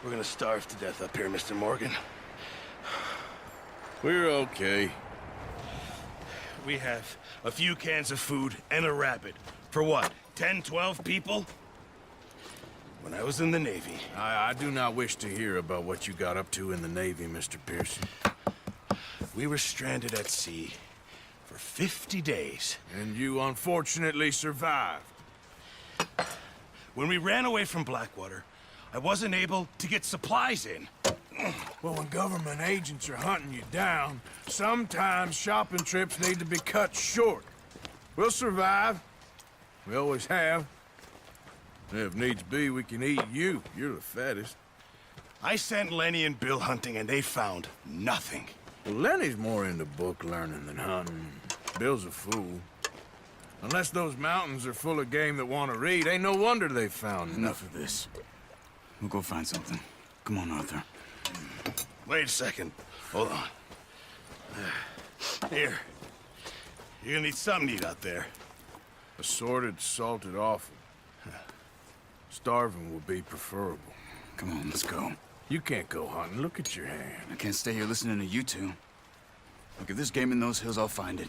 We're gonna starve to death up here, Mr. Morgan. We're okay. We have a few cans of food and a rabbit. For what, 10, 12 people? When I was in the Navy... I do not wish to hear about what you got up to in the Navy, Mr. Pearson. We were stranded at sea for 50 days. And you unfortunately survived. When we ran away from Blackwater, I wasn't able to get supplies in. Well, when government agents are hunting you down, sometimes shopping trips need to be cut short. We'll survive. We always have. And if needs be, we can eat you. You're the fattest. I sent Lenny and Bill hunting, and they found nothing. Well, Lenny's more into book learning than hunting. Bill's a fool. Unless those mountains are full of game that want to read, ain't no wonder they found Enough of this. We'll go find something. Come on, Arthur. Wait a second. Hold on. Here. You're gonna need something to eat out there. Assorted, salted offal. Starving will be preferable. Come on, let's go. You can't go hunting. Look at your hand. I can't stay here listening to you two. Look, if there's game in those hills, I'll find it.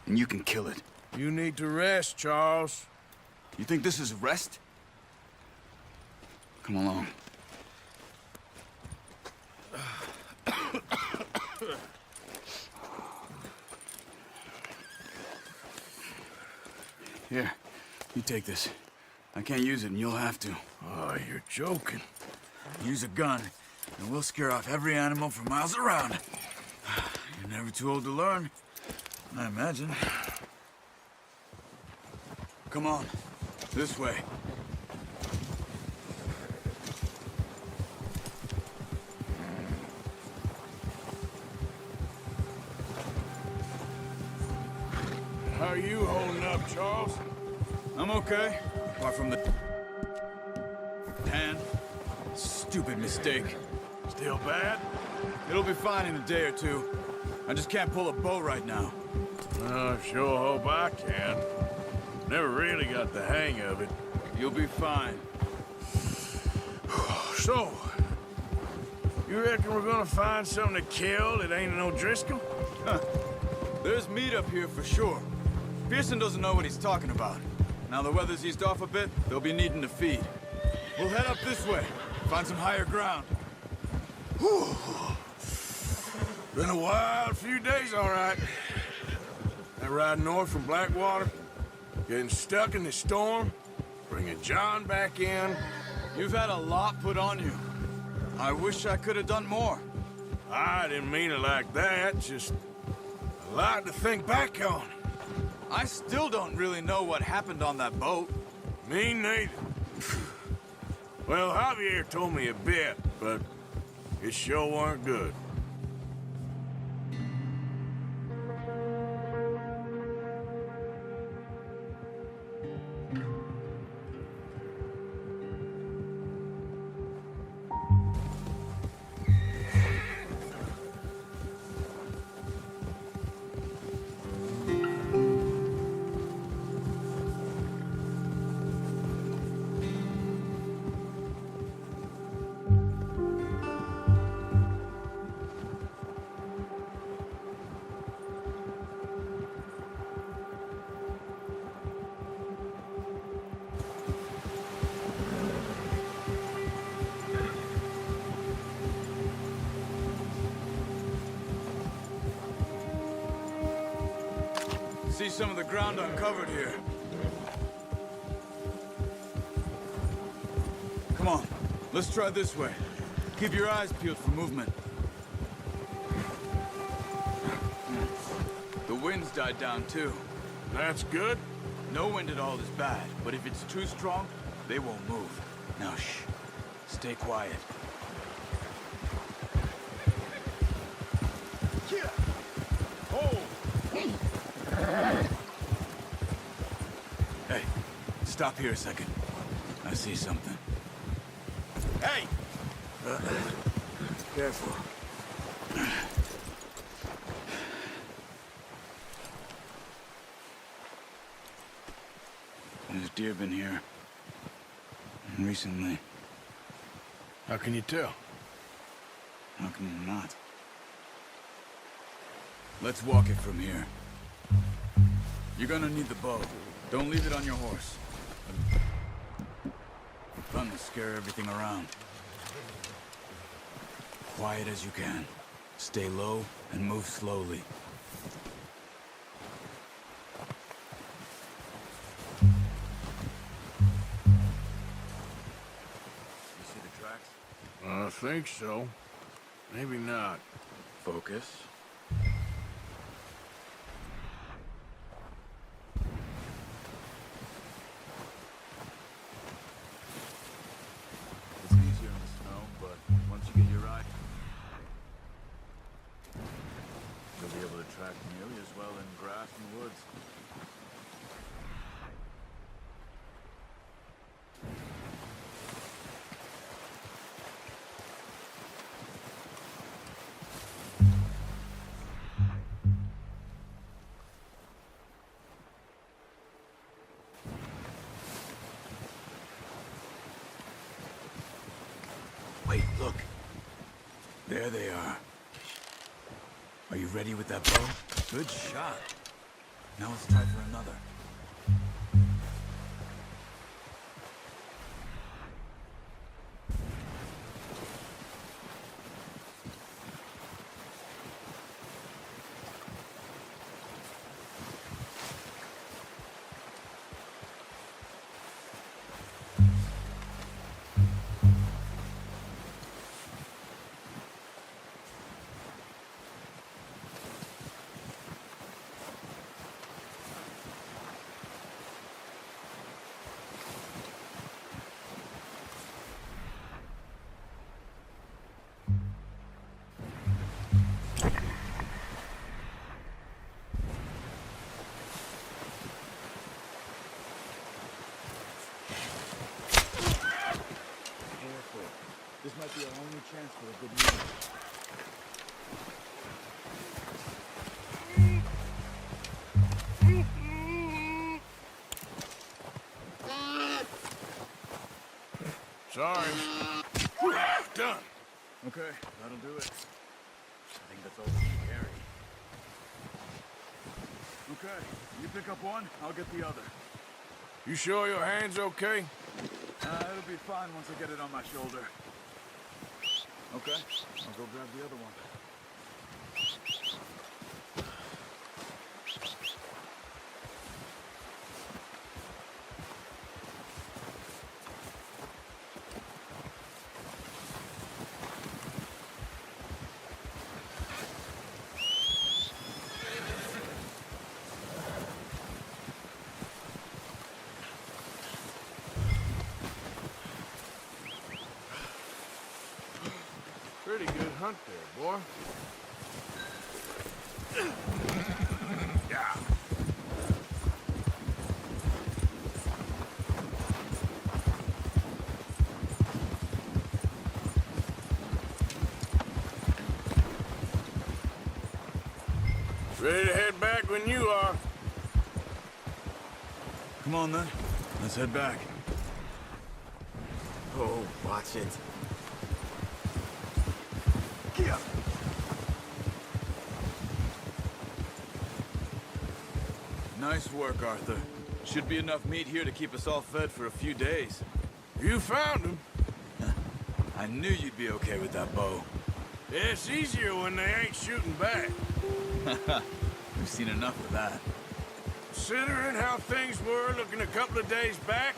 And you can kill it. You need to rest, Charles. You think this is rest? Come along. Here, you take this. I can't use it, and you'll have to. Oh, you're joking. Use a gun, and we'll scare off every animal for miles around. You're never too old to learn, I imagine. Come on, this way. How are you holding up, Charles? I'm okay, apart from the hand. Stupid mistake. Still bad? It'll be fine in a day or two. I just can't pull a bow right now. I sure hope I can. Never really got the hang of it. You'll be fine. So, you reckon we're gonna find something to kill that ain't no Driscoll? Huh. There's meat up here for sure. Pearson doesn't know what he's talking about. Now the weather's eased off a bit, they'll be needing to feed. We'll head up this way, find some higher ground. Whew. Been a wild few days, all right. That ride north from Blackwater, getting stuck in the storm, bringing John back in. You've had a lot put on you. I wish I could have done more. I didn't mean it like that, just a lot to think back on. I still don't really know what happened on that boat. Me neither. Well, Javier told me a bit, but it sure weren't good. See some of the ground uncovered here. Come on, let's try this way. Keep your eyes peeled for movement. The wind's died down too. That's good. No wind at all is bad, but if it's too strong, they won't move. Now shh, stay quiet. Hey, stop here a second. I see something. Hey! Careful. There's deer been here. Recently. How can you tell? How can you not? Let's walk it from here. You're gonna need the bow. Don't leave it on your horse. Fun to scare everything around. Quiet as you can. Stay low and move slowly. You see the tracks? I think so. Maybe not. Focus. It's easier in the snow, but once you get your eye, you'll be able to track nearly as well in grass and woods. Wait, look. There they are. Are you ready with that bow? Good shot. Now let's try for another. This might be our only chance for a good meal. Sorry. Done. Okay, that'll do it. I think that's all we can carry. Okay, you pick up one, I'll get the other. You sure your hand's okay? It'll be fine once I get it on my shoulder. Okay, I'll go grab the other one. Pretty good hunt there, boy. Yeah. Ready to head back when you are. Come on then, let's head back. Oh, watch it. Yeah. Nice work, Arthur. Should be enough meat here to keep us all fed for a few days. You found him. I knew you'd be okay with that bow. It's easier when they ain't shooting back. We've seen enough of that. Considering how things were looking a couple of days back,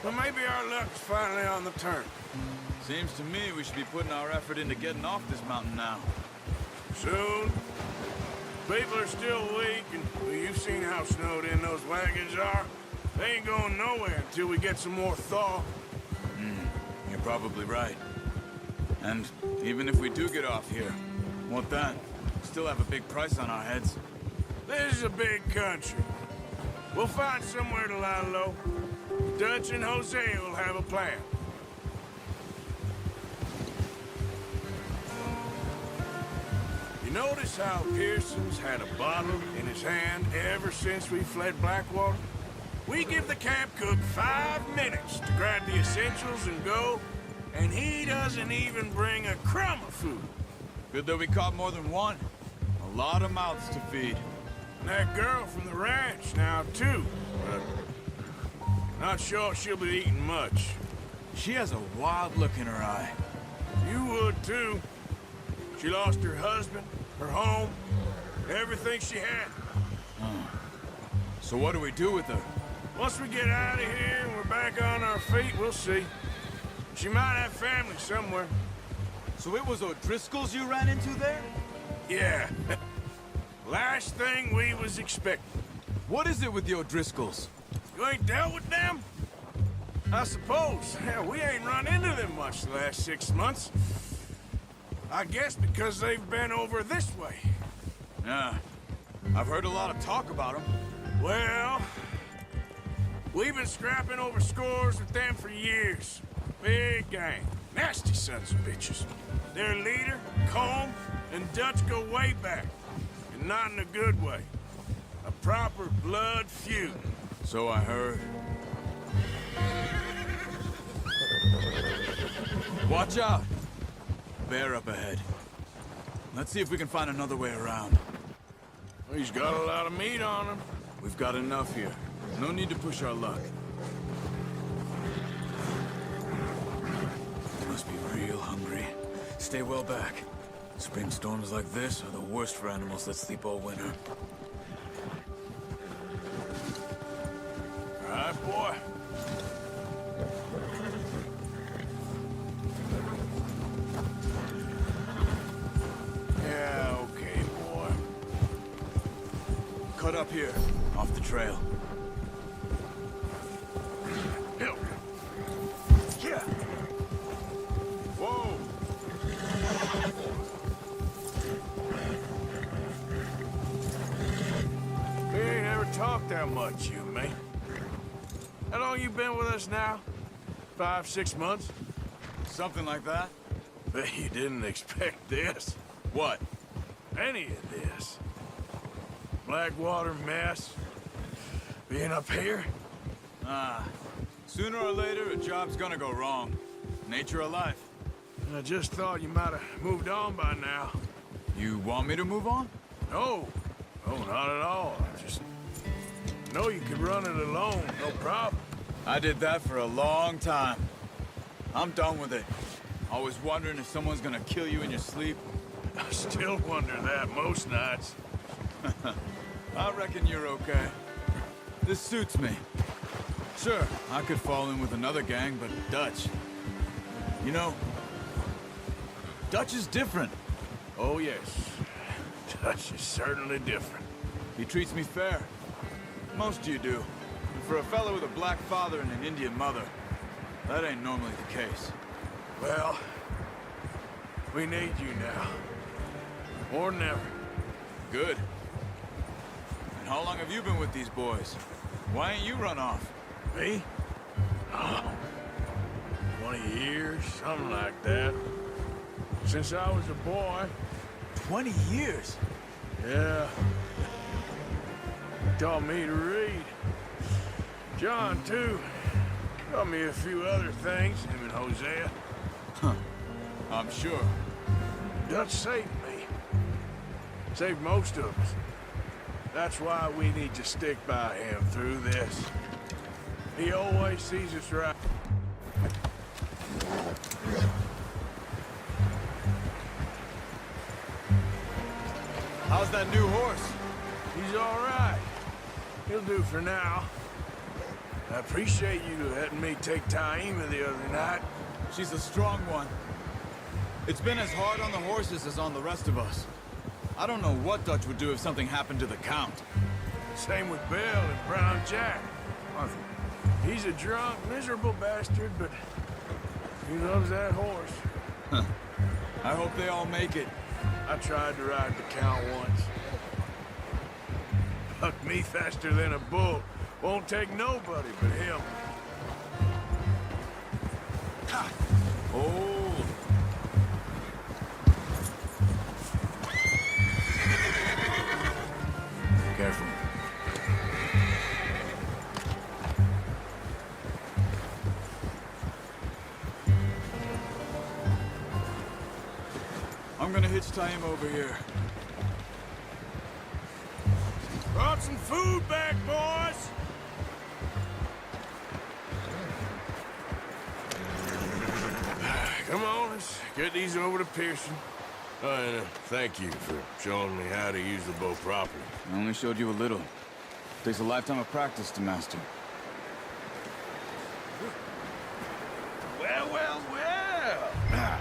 well, maybe our luck's finally on the turn. Seems to me we should be putting our effort into getting off this mountain now. Soon. People are still weak, and well, you've seen how snowed in those wagons are. They ain't going nowhere until we get some more thaw. You're probably right. And even if we do get off here, what then? Still have a big price on our heads. This is a big country. We'll find somewhere to lie low. Dutch and Hosea will have a plan. You notice how Pearson's had a bottle in his hand ever since we fled Blackwater? We give the camp cook 5 minutes to grab the essentials and go, and he doesn't even bring a crumb of food. Good that we caught more than one. A lot of mouths to feed. And that girl from the ranch now, too. But not sure she'll be eating much. She has a wild look in her eye. You would, too. She lost her husband, her home, everything she had. So what do we do with her? Once we get out of here and we're back on our feet, we'll see. She might have family somewhere. So it was O'Driscoll's you ran into there? Yeah. Last thing we was expecting. What is it with the O'Driscolls? You ain't dealt with them? I suppose. Hell, we ain't run into them much the last 6 months. I guess because they've been over this way. Yeah. I've heard a lot of talk about them. Well, we've been scrapping over scores with them for years. Big gang. Nasty sons of bitches. Their leader, Colm, and Dutch go way back. And not in a good way. A proper blood feud. So I heard. Watch out! Bear up ahead. Let's see if we can find another way around. He's got a lot of meat on him. We've got enough here. No need to push our luck. They must be real hungry. Stay well back. Spring storms like this are the worst for animals that sleep all winter. All right, boy. Yeah, okay, boy. Cut up here, off the trail. Hill. Yeah. Whoa. We ain't ever talked that much, you and me. How long you been with us now? 5, 6 months? Something like that? Bet you didn't expect this. What? Any of this. Blackwater mess. Being up here? Sooner or later, a job's gonna go wrong. Nature of life. I just thought you might have moved on by now. You want me to move on? No. No, not at all. I just know you could run it alone, no problem. I did that for a long time. I'm done with it. Always wondering if someone's gonna kill you in your sleep. I still wonder that most nights. I reckon you're okay. This suits me. Sure, I could fall in with another gang, but Dutch... You know, Dutch is different. Oh, yes. Dutch is certainly different. He treats me fair. Most of you do. And for a fellow with a black father and an Indian mother, that ain't normally the case. Well, we need you now. More than ever. Good. And how long have you been with these boys? Why ain't you run off? Me? Oh, 20 years, something like that. Since I was a boy. 20 years? Yeah. Taught me to read. John, too. Taught me a few other things, him and Hosea. I'm sure. Dutch saved me. Saved most of us. That's why we need to stick by him through this. He always sees us right. How's that new horse? He's all right. He'll do for now. I appreciate you letting me take Taima the other night. She's a strong one. It's been as hard on the horses as on the rest of us. I don't know what Dutch would do if something happened to the Count. Same with Bill and Brown Jack. He's a drunk, miserable bastard, but he loves that horse. I hope they all make it. I tried to ride the Count once. Bucked me faster than a bull. Won't take nobody but him. Ha! Oh. Careful. I'm gonna hitch tie him over here. Brought some food back, boys! Come on, let's get these over to Pearson. Oh, and thank you for showing me how to use the bow properly. I only showed you a little. Takes a lifetime of practice to master. Well, well, well.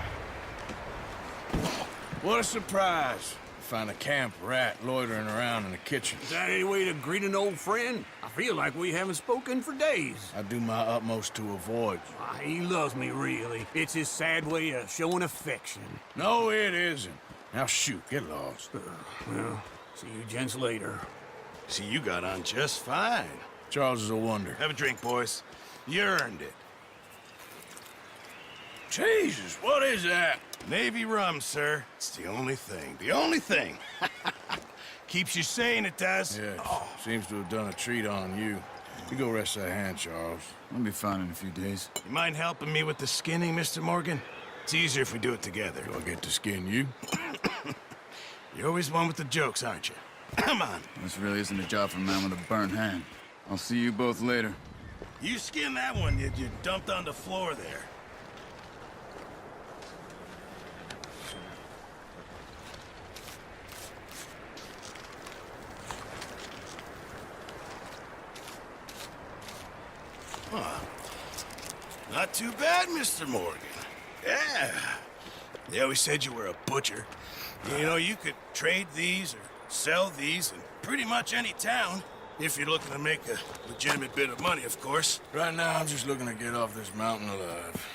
What a surprise. Find a camp rat loitering around in the kitchen. Is that any way to greet an old friend? I feel like we haven't spoken for days. I do my utmost to avoid you. He loves me, really. It's his sad way of showing affection. No, it isn't. Now shoot, get lost. Well, see you gents later. See, you got on just fine. Charles is a wonder. Have a drink, boys. You earned it. Jesus, what is that? Navy rum, sir. It's the only thing. The only thing. Keeps you sane, it does. Yes, seems to have done a treat on you. You go rest that hand, Charles. I'll be fine in a few days. You mind helping me with the skinning, Mr. Morgan? It's easier if we do it together. Do I get to skin you? You're always one with the jokes, aren't you? Come on. This really isn't a job for a man with a burnt hand. I'll see you both later. You skin that one you dumped on the floor there. Not too bad, Mr. Morgan. Yeah. They always said you were a butcher. You know, you could trade these or sell these in pretty much any town. If you're looking to make a legitimate bit of money, of course. Right now, I'm just looking to get off this mountain alive.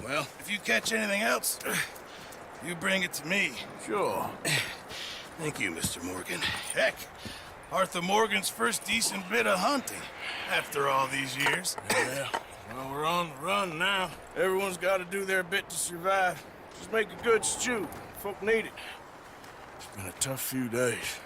Well, if you catch anything else, you bring it to me. Sure. Thank you, Mr. Morgan. Heck, Arthur Morgan's first decent bit of hunting after all these years. Yeah. Well, we're on the run now. Everyone's got to do their bit to survive. Just make a good stew. Folk need it. It's been a tough few days.